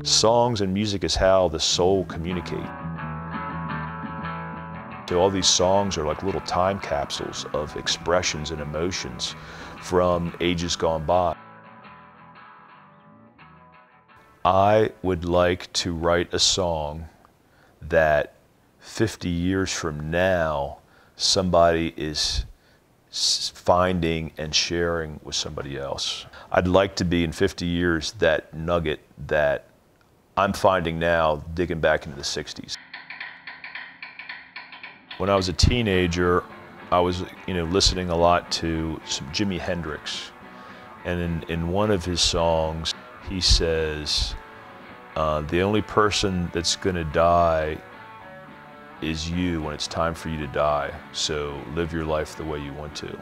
Songs and music is how the soul communicates. So all these songs are like little time capsules of expressions and emotions from ages gone by. I would like to write a song that 50 years from now, somebody is finding and sharing with somebody else. I'd like to be in 50 years that nugget that I'm finding now digging back into the 60s. When I was a teenager, I was listening a lot to some Jimi Hendrix. And in one of his songs, he says, the only person that's gonna die is you when it's time for you to die. So live your life the way you want to.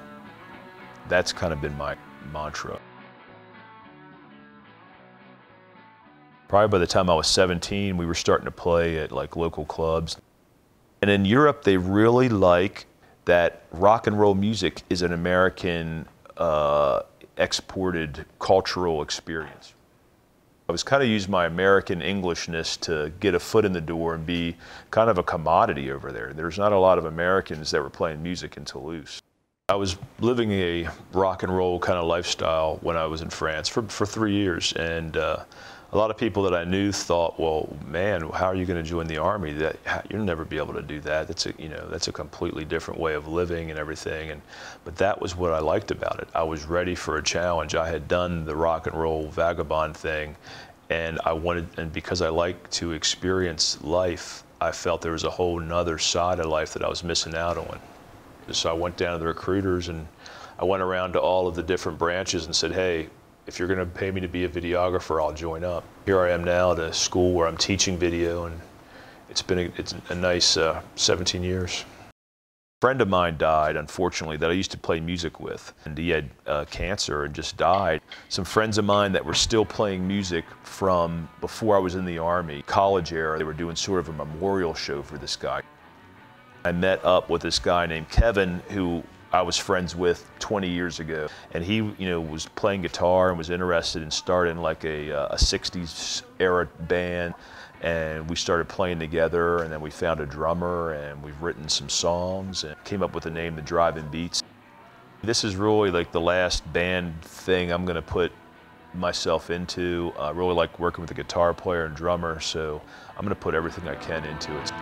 That's kind of been my mantra. Probably by the time I was 17, we were starting to play at like local clubs. And in Europe, they really like that rock and roll music is an American exported cultural experience. I was kind of using my American Englishness to get a foot in the door and be kind of a commodity over there. There's not a lot of Americans that were playing music in Toulouse. I was living a rock and roll kind of lifestyle when I was in France for 3 years, and a lot of people that I knew thought, well, man, how are you going to join the Army? You'll never be able to do that. That's a completely different way of living and everything. But that was what I liked about it. I was ready for a challenge. I had done the rock and roll vagabond thing, and because I like to experience life, I felt there was a whole nother side of life that I was missing out on. So I went down to the recruiters, and I went around to all of the different branches and said, hey, if you're going to pay me to be a videographer, I'll join up. Here I am now at a school where I'm teaching video, and it's a nice 17 years. A friend of mine died, unfortunately, that I used to play music with, and he had cancer and just died. Some friends of mine that were still playing music from before I was in the Army, college era, they were doing sort of a memorial show for this guy. I met up with this guy named Kevin, who I was friends with 20 years ago, and he, was playing guitar and was interested in starting like a 60s era band, and we started playing together, and then we found a drummer, and we've written some songs and came up with the name The Drive-In Beats. This is really like the last band thing I'm gonna put myself into. I really like working with a guitar player and drummer, so I'm gonna put everything I can into it.